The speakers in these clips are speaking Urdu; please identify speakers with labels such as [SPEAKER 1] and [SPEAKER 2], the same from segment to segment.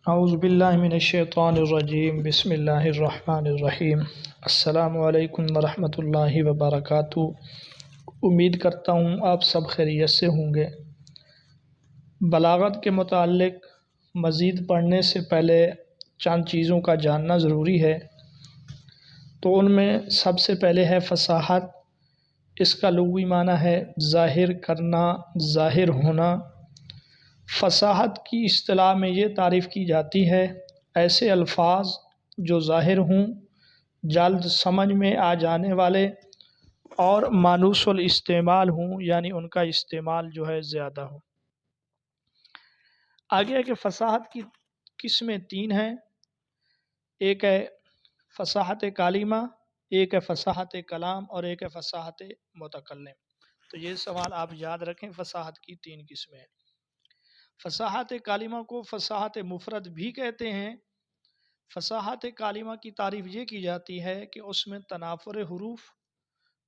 [SPEAKER 1] اعوذ باللہ من الشیطان الرجیم، بسم اللہ الرحمن الرحیم۔ السلام علیکم ورحمۃ اللہ وبرکاتہ۔ امید کرتا ہوں آپ سب خیریت سے ہوں گے۔ بلاغت کے متعلق مزید پڑھنے سے پہلے چند چیزوں کا جاننا ضروری ہے۔ تو ان میں سب سے پہلے ہے فصاحت۔ اس کا لغوی معنی ہے ظاہر کرنا، ظاہر ہونا۔ فصاحت کی اصطلاح میں یہ تعریف کی جاتی ہے: ایسے الفاظ جو ظاہر ہوں، جلد سمجھ میں آ جانے والے اور مانوس الاستعمال ہوں، یعنی ان کا استعمال جو ہے زیادہ ہو۔ آگے ہے کہ فصاحت کی قسمیں تین ہیں۔ ایک ہے فصاحت کالمہ، ایک ہے فصاحت کلام اور ایک ہے فصاحت متکلم۔ تو یہ سوال آپ یاد رکھیں، فصاحت کی تین قسمیں ہیں۔ فصاحت کالمہ کو فصاحت مفرد بھی کہتے ہیں۔ فصاحت کالمہ کی تعریف یہ کی جاتی ہے کہ اس میں تنافر حروف،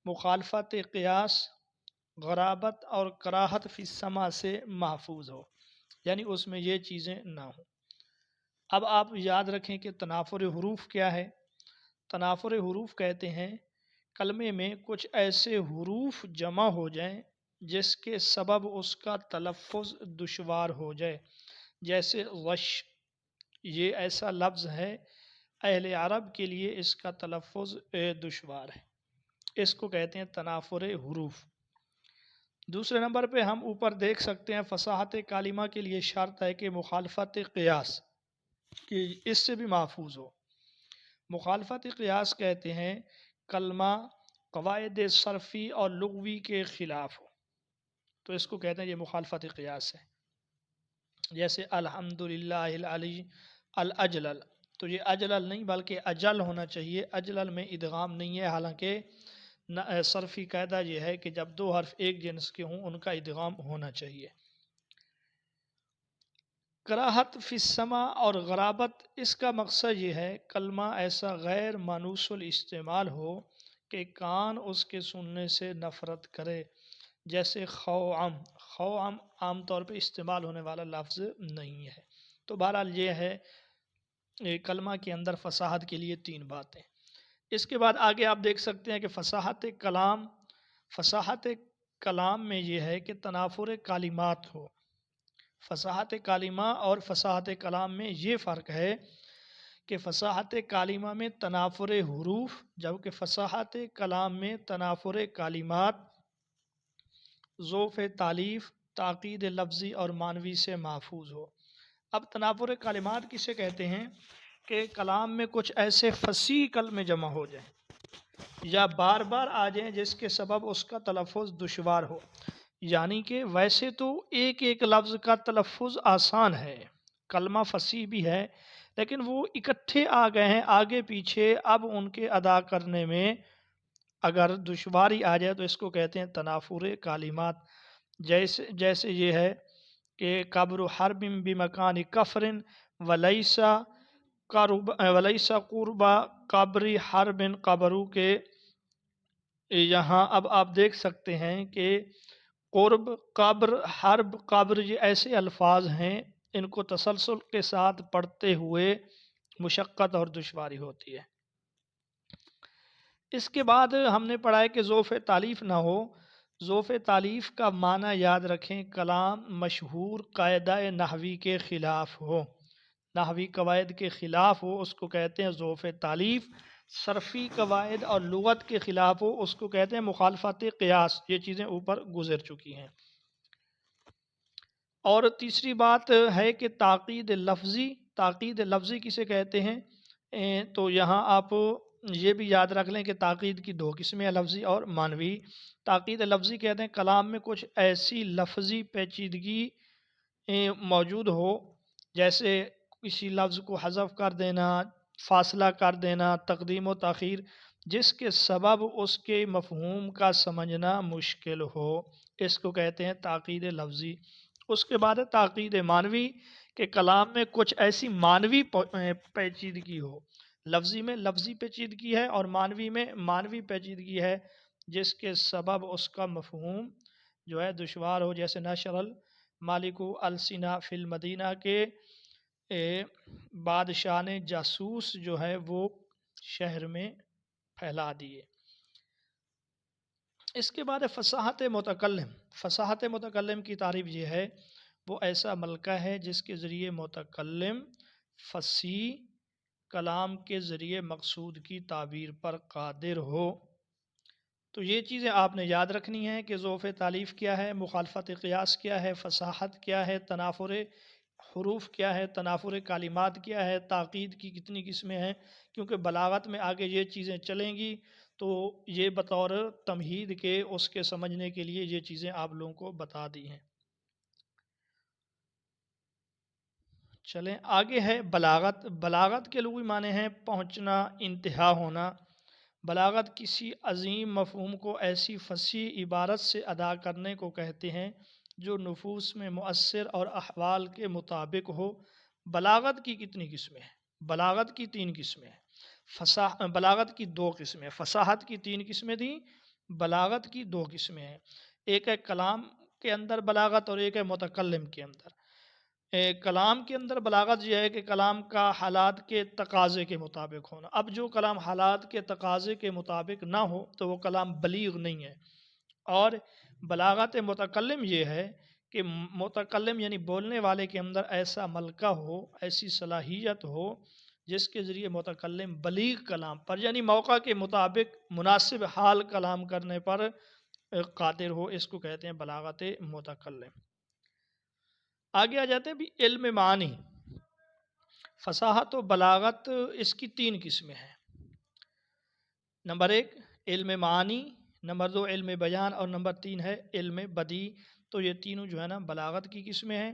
[SPEAKER 1] مخالفت قیاس، غرابت اور کراہت فی السماع سے محفوظ ہو، یعنی اس میں یہ چیزیں نہ ہوں۔ اب آپ یاد رکھیں کہ تنافر حروف کیا ہے۔ تنافر حروف کہتے ہیں کلمے میں کچھ ایسے حروف جمع ہو جائیں جس کے سبب اس کا تلفظ دشوار ہو جائے، جیسے غش۔ یہ ایسا لفظ ہے، اہل عرب کے لیے اس کا تلفظ دشوار ہے، اس کو کہتے ہیں تنافر حروف۔ دوسرے نمبر پہ ہم اوپر دیکھ سکتے ہیں فصاحت کالمہ کے لیے شرط ہے کہ مخالفت قیاس، کہ اس سے بھی محفوظ ہو۔ مخالفت قیاس کہتے ہیں کلمہ قواعد صرفی اور لغوی کے خلاف ہو، تو اس کو کہتے ہیں یہ مخالفت قیاس ہے۔ جیسے الحمدللہ العلی الاجلل، تو یہ اجلل نہیں بلکہ اجل ہونا چاہیے، اجلل میں ادغام نہیں ہے، حالانکہ صرفی قاعدہ یہ ہے کہ جب دو حرف ایک جنس کے ہوں ان کا ادغام ہونا چاہیے۔ کراہت فی السماع اور غرابت، اس کا مقصد یہ ہے کلمہ ایسا غیر مانوس الاستعمال ہو کہ کان اس کے سننے سے نفرت کرے، جیسے خوعم۔ خوعم عام طور پہ استعمال ہونے والا لفظ نہیں ہے۔ تو بہرحال یہ ہے کلمہ کے اندر فصاحت کے لیے تین باتیں۔ اس کے بعد آگے آپ دیکھ سکتے ہیں کہ فصاحت کلام۔ فصاحت کلام میں یہ ہے کہ تنافر کلمات ہو۔ فصاحت کلمہ اور فصاحت کلام میں یہ فرق ہے کہ فصاحت کلمہ میں تنافر حروف، جبکہ فصاحت کلام میں تنافر کلمات ذوف تعلیف، تاکید لفظی اور معنوی سے محفوظ ہو۔ اب تنافر کلمات کسے کہتے ہیں کہ کلام میں کچھ ایسے فصیح کلمے جمع ہو جائیں یا بار بار آ جائیں جس کے سبب اس کا تلفظ دشوار ہو، یعنی کہ ویسے تو ایک ایک لفظ کا تلفظ آسان ہے، کلمہ فصیح بھی ہے، لیکن وہ اکٹھے آ گئے ہیں آگے پیچھے، اب ان کے ادا کرنے میں اگر دشواری آ جائے تو اس کو کہتے ہیں تنافر کلمات۔ جیسے یہ ہے کہ قبر حرب بمکان کفر ولیس قرب قبر حرب قبرو کے، یہاں اب آپ دیکھ سکتے ہیں کہ قرب، قبر، حرب، قبر، یہ ایسے الفاظ ہیں ان کو تسلسل کے ساتھ پڑھتے ہوئے مشقت اور دشواری ہوتی ہے۔ اس کے بعد ہم نے پڑھا ہے کہ ذوف تعلیف نہ ہو۔ ذوف تعلیف کا معنی یاد رکھیں کلام مشہور قاعدہ نحوی کے خلاف ہو، نحوی قواعد کے خلاف ہو، اس کو کہتے ہیں ذوف تعلیف۔ صرفی قواعد اور لغت کے خلاف ہو، اس کو کہتے ہیں مخالفت قیاس۔ یہ چیزیں اوپر گزر چکی ہیں۔ اور تیسری بات ہے کہ تاکید لفظی۔ تاکید لفظی کسے کہتے ہیں؟ تو یہاں آپ یہ بھی یاد رکھ لیں کہ تاکید کی دو قسمیں ہیں، لفظی اور معنوی۔ تاکید لفظی کہتے ہیں کلام میں کچھ ایسی لفظی پیچیدگی موجود ہو، جیسے کسی لفظ کو حذف کر دینا، فاصلہ کر دینا، تقدیم و تاخیر، جس کے سبب اس کے مفہوم کا سمجھنا مشکل ہو، اس کو کہتے ہیں تاکید لفظی۔ اس کے بعد ہے تاکید معنوی، کہ کلام میں کچھ ایسی معنوی پیچیدگی ہو، لفظی میں لفظی پیچیدگی ہے اور معنوی میں معنوی پیچیدگی ہے، جس کے سبب اس کا مفہوم جو ہے دشوار ہو، جیسے نشر المالک السنہ فی المدینہ کے بادشاہ نے جاسوس جو ہے وہ شہر میں پھیلا دیے۔ اس کے بعد فصاحت متکلم۔ فصاحت متکلم کی تعریف یہ ہے وہ ایسا ملکہ ہے جس کے ذریعے متکلم فصیح کلام کے ذریعے مقصود کی تعبیر پر قادر ہو۔ تو یہ چیزیں آپ نے یاد رکھنی ہیں کہ ذوف تالیف کیا ہے، مخالفت قیاس کیا ہے، فصاحت کیا ہے، تنافر حروف کیا ہے، تنافر کلمات کیا ہے، تاکید کی کتنی قسمیں ہیں، کیونکہ بلاغت میں آگے یہ چیزیں چلیں گی تو یہ بطور تمہید کے اس کے سمجھنے کے لیے یہ چیزیں آپ لوگوں کو بتا دی ہیں۔ چلیں آگے ہے بلاغت۔ بلاغت کے لغوی معنی ہیں پہنچنا، انتہا ہونا۔ بلاغت کسی عظیم مفہوم کو ایسی فصیح عبارت سے ادا کرنے کو کہتے ہیں جو نفوس میں مؤثر اور احوال کے مطابق ہو۔ بلاغت کی کتنی قسمیں ہیں؟ بلاغت کی 3 قسمیں ہیں۔ بلاغت کی 2 قسمیں، فصاحت کی 3 قسمیں تھیں، بلاغت کی 2 قسمیں ہیں۔ ایک ہے کلام کے اندر بلاغت اور ایک ہے متکلم کے اندر۔ کلام کے اندر بلاغت یہ ہے کہ کلام کا حالات کے تقاضے کے مطابق ہونا۔ اب جو کلام حالات کے تقاضے کے مطابق نہ ہو تو وہ کلام بلیغ نہیں ہے۔ اور بلاغت متکلم یہ ہے کہ متکلم یعنی بولنے والے کے اندر ایسا ملکہ ہو، ایسی صلاحیت ہو جس کے ذریعے متکلم بلیغ کلام پر یعنی موقع کے مطابق مناسب حال کلام کرنے پر قادر ہو، اس کو کہتے ہیں بلاغت متکلم۔ آگے آ جاتے ہیں بھی علم معانی۔ فصاحت و بلاغت اس کی 3 قسمیں ہیں۔ نمبر 1 علم معانی، نمبر 2 علم بیان اور نمبر 3 ہے علم بدیع۔ تو یہ تینوں جو ہے نا بلاغت کی قسمیں ہیں۔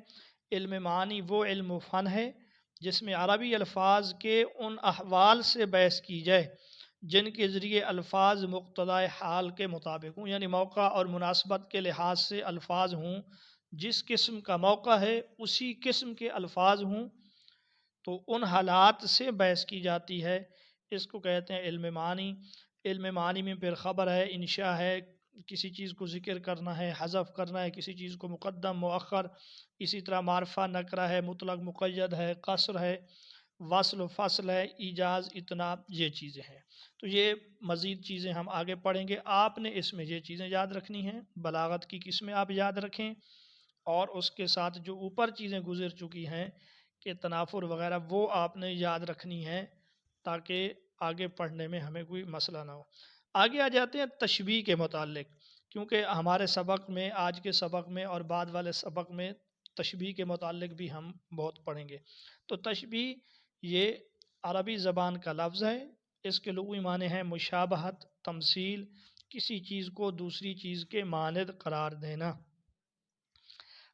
[SPEAKER 1] علم معانی وہ علم و فن ہے جس میں عربی الفاظ کے ان احوال سے بحث کی جائے جن کے ذریعے الفاظ مقتضائے حال کے مطابق ہوں، یعنی موقع اور مناسبت کے لحاظ سے الفاظ ہوں، جس قسم کا موقع ہے اسی قسم کے الفاظ ہوں، تو ان حالات سے بحث کی جاتی ہے، اس کو کہتے ہیں علم معانی۔ علم معانی میں پھر خبر ہے، انشاء ہے، کسی چیز کو ذکر کرنا ہے، حذف کرنا ہے، کسی چیز کو مقدم مؤخر، اسی طرح معرفہ نکرہ ہے، مطلق مقید ہے، قصر ہے، وصل و فصل ہے، ایجاز اطناب، یہ چیزیں ہیں۔ تو یہ مزید چیزیں ہم آگے پڑھیں گے، آپ نے اس میں یہ چیزیں یاد رکھنی ہیں، بلاغت کی قسمیں آپ یاد رکھیں، اور اس کے ساتھ جو اوپر چیزیں گزر چکی ہیں کہ تنافر وغیرہ وہ آپ نے یاد رکھنی ہیں تاکہ آگے پڑھنے میں ہمیں کوئی مسئلہ نہ ہو۔ آگے آ جاتے ہیں تشبیہ کے متعلق، کیونکہ ہمارے سبق میں، آج کے سبق میں اور بعد والے سبق میں تشبیہ کے متعلق بھی ہم بہت پڑھیں گے۔ تو تشبیہ یہ عربی زبان کا لفظ ہے، اس کے لغوی معنی ہیں مشابہت، تمثیل، کسی چیز کو دوسری چیز کے مانند قرار دینا۔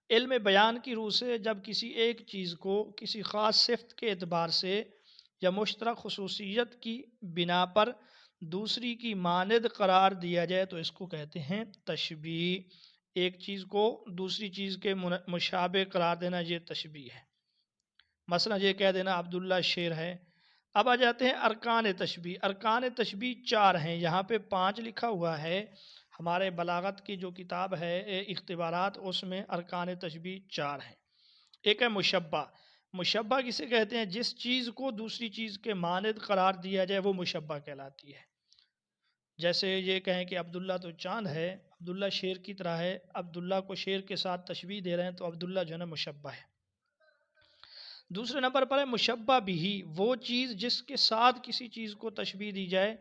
[SPEAKER 1] علم بیان کی روح سے جب کسی ایک چیز کو کسی خاص صفت کے اعتبار سے یا مشترک خصوصیت کی بنا پر دوسری کی مانند قرار دیا جائے تو اس کو کہتے ہیں تشبیہ۔ ایک چیز کو دوسری چیز کے مشابہ قرار دینا یہ تشبیہ ہے۔ مثلا یہ کہہ دینا عبداللہ شیر ہے۔ اب آ جاتے ہیں ارکان تشبیہ۔ ارکان تشبیہ 4 ہیں، یہاں پہ 5 لکھا ہوا ہے۔ ہمارے بلاغت کی جو کتاب ہے اختبارات، اس میں ارکان تشبیہ 4 ہیں۔ ایک ہے مشبہ۔ مشبہ کسے کہتے ہیں؟ جس چیز کو دوسری چیز کے مانند قرار دیا جائے وہ مشبہ کہلاتی ہے۔ جیسے یہ کہیں کہ عبداللہ تو چاند ہے، عبداللہ شیر کی طرح ہے، عبداللہ کو شیر کے ساتھ تشبیہ دے رہے ہیں تو عبداللہ جو ہے نا مشبہ ہے۔ دوسرے نمبر پر ہے مشبہ بھی، وہ چیز جس کے ساتھ کسی چیز کو تشبیہ دی جائے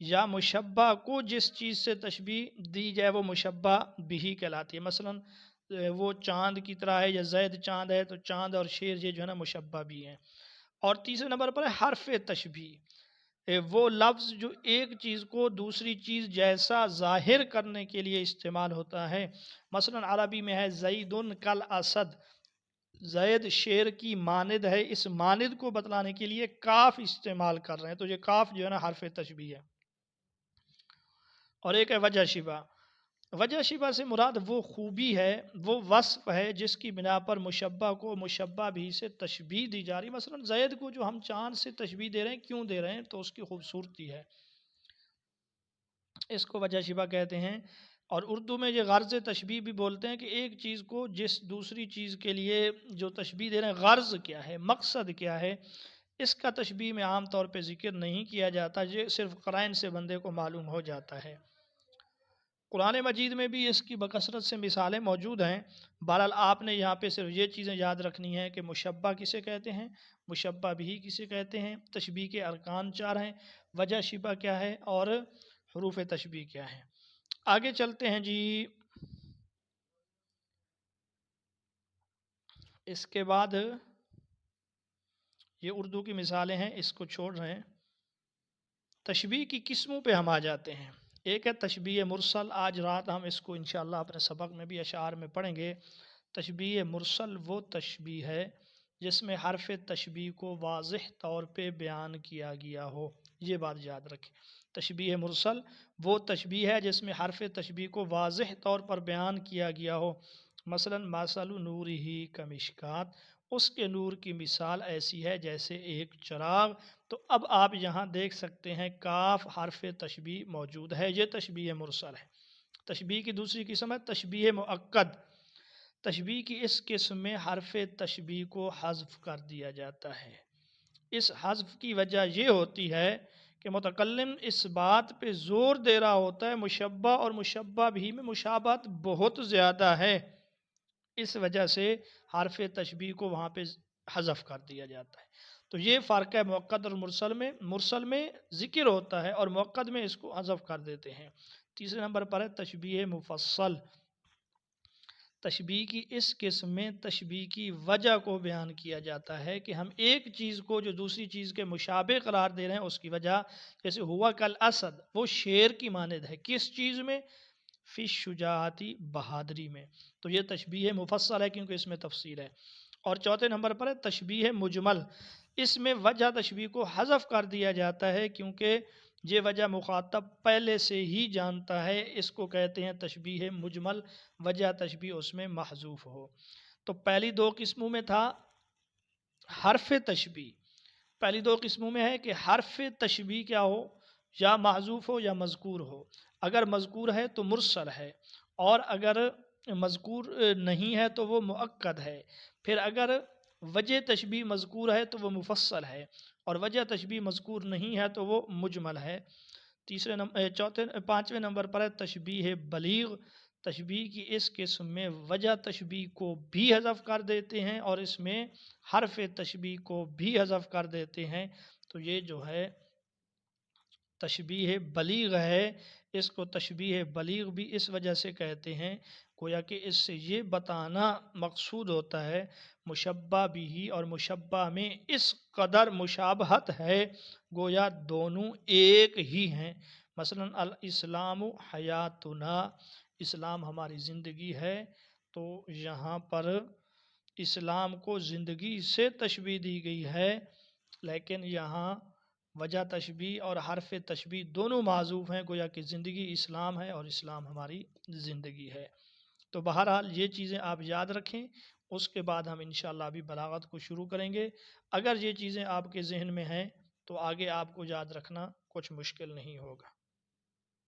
[SPEAKER 1] یا مشبہ کو جس چیز سے تشبیہ دی جائے وہ مشبہ بھی کہلاتی ہے۔ مثلا وہ چاند کی طرح ہے یا زید چاند ہے تو چاند اور شیر یہ جو ہے نا مشبہ بھی ہیں۔ اور تیسرے نمبر پر ہے حرف تشبیہ، وہ لفظ جو ایک چیز کو دوسری چیز جیسا ظاہر کرنے کے لیے استعمال ہوتا ہے۔ مثلا عربی میں ہے زید کالاسد، زید شیر کی مانند ہے، اس مانند کو بتلانے کے لیے کاف استعمال کر رہے ہیں، تو یہ کاف جو ہے نا حرف تشبیہ ہے۔ اور ایک ہے وجہ شبہ۔ وجہ شبہ سے مراد وہ خوبی ہے، وہ وصف ہے جس کی بنا پر مشبہ کو مشبہ بھی سے تشبیہ دی جا رہی۔ مثلا زید کو جو ہم چاند سے تشبیہ دے رہے ہیں، کیوں دے رہے ہیں؟ تو اس کی خوبصورتی ہے، اس کو وجہ شبہ کہتے ہیں۔ اور اردو میں یہ غرض تشبیہ بھی بولتے ہیں کہ ایک چیز کو جس دوسری چیز کے لیے جو تشبیہ دے رہے ہیں، غرض کیا ہے، مقصد کیا ہے، اس کا تشبیہ میں عام طور پہ ذکر نہیں کیا جاتا، یہ صرف قرائن سے بندے کو معلوم ہو جاتا ہے۔ قرآن مجید میں بھی اس کی بکثرت سے مثالیں موجود ہیں۔ بہرحال آپ نے یہاں پہ صرف یہ چیزیں یاد رکھنی ہیں کہ مشبہ کسے کہتے ہیں، مشبہ بھی کسے کہتے ہیں، تشبیہ کے ارکان 4 ہیں، وجہ شبہ کیا ہے، اور حروف تشبیہ کیا ہیں۔ آگے چلتے ہیں جی۔ اس کے بعد یہ اردو کی مثالیں ہیں، اس کو چھوڑ رہے ہیں۔ تشبیہ کی قسموں پہ ہم آ جاتے ہیں۔ ایک ہے تشبیہ مرسل، آج رات ہم اس کو انشاءاللہ اپنے سبق میں بھی اشعار میں پڑھیں گے۔ تشبیہ مرسل وہ تشبیہ ہے جس میں حرف تشبیہ کو واضح طور پہ بیان کیا گیا ہو، یہ بات یاد رکھیں۔ تشبیہ مرسل وہ تشبیہ ہے جس میں حرف تشبیہ کو واضح طور پر بیان کیا گیا ہو، مثلا مثل نورہ کمشکات، اس کے نور کی مثال ایسی ہے جیسے ایک چراغ۔ تو اب آپ یہاں دیکھ سکتے ہیں کاف حرف تشبیہ موجود ہے، یہ تشبیہ مرسل ہے۔ تشبیہ کی دوسری قسم ہے تشبیہ مؤکد۔ تشبیہ کی اس قسم میں حرف تشبیہ کو حذف کر دیا جاتا ہے۔ اس حذف کی وجہ یہ ہوتی ہے کہ متکلم اس بات پہ زور دے رہا ہوتا ہے مشبہ اور مشبہ بھی میں مشابہت بہت زیادہ ہے، اس وجہ سے حرف تشبیہ کو وہاں پہ حذف کر دیا جاتا ہے۔ تو یہ فرق ہے مؤکد اور مرسل میں۔ مرسل میں ذکر ہوتا ہے اور مؤکد میں اس کو حذف کر دیتے ہیں۔ تیسرے نمبر پر ہے تشبیہ مفصل۔ تشبیہ کی اس قسم میں تشبیہ کی وجہ کو بیان کیا جاتا ہے کہ ہم ایک چیز کو جو دوسری چیز کے مشابہ قرار دے رہے ہیں اس کی وجہ، جیسے ہوا کالاسد، وہ شیر کی مانند ہے، کس چیز میں؟ فی الشجاعتی، بہادری میں۔ تو یہ تشبیہ مفصل ہے کیونکہ اس میں تفصیل ہے۔ اور چوتھے نمبر پر ہے تشبیہ مجمل۔ اس میں وجہ تشبیہ کو حذف کر دیا جاتا ہے کیونکہ یہ وجہ مخاطب پہلے سے ہی جانتا ہے، اس کو کہتے ہیں تشبیہ مجمل، وجہ تشبیہ اس میں محذوف ہو۔ تو پہلی دو قسموں میں تھا حرف تشبیہ، پہلی دو قسموں میں ہے کہ حرف تشبیہ کیا ہو، یا محذوف ہو یا مذکور ہو۔ اگر مذکور ہے تو مرسل ہے، اور اگر مذکور نہیں ہے تو وہ مؤکد ہے۔ پھر اگر وجہ تشبیہ مذکور ہے تو وہ مفصل ہے، اور وجہ تشبیہ مذکور نہیں ہے تو وہ مجمل ہے۔ پانچویں نمبر پر ہے تشبیہ بلیغ۔ تشبیہ کی اس قسم میں وجہ تشبیہ کو بھی حذف کر دیتے ہیں اور اس میں حرف تشبیہ کو بھی حذف کر دیتے ہیں۔ تو یہ جو ہے تشبیہ بلیغ ہے۔ اس کو تشبیہ بلیغ بھی اس وجہ سے کہتے ہیں گویا کہ اس سے یہ بتانا مقصود ہوتا ہے مشبہ بھی اور مشبہ میں اس قدر مشابہت ہے گویا دونوں ایک ہی ہیں۔ مثلا الاسلام حیاتنا، اسلام ہماری زندگی ہے، تو یہاں پر اسلام کو زندگی سے تشبیہ دی گئی ہے، لیکن یہاں وجہ تشبیہ اور حرف تشبیہ دونوں معذوف ہیں، گویا کہ زندگی اسلام ہے اور اسلام ہماری زندگی ہے۔ تو بہرحال یہ چیزیں آپ یاد رکھیں، اس کے بعد ہم انشاءاللہ ابھی بلاغت کو شروع کریں گے۔ اگر یہ چیزیں آپ کے ذہن میں ہیں تو آگے آپ کو یاد رکھنا کچھ مشکل نہیں ہوگا۔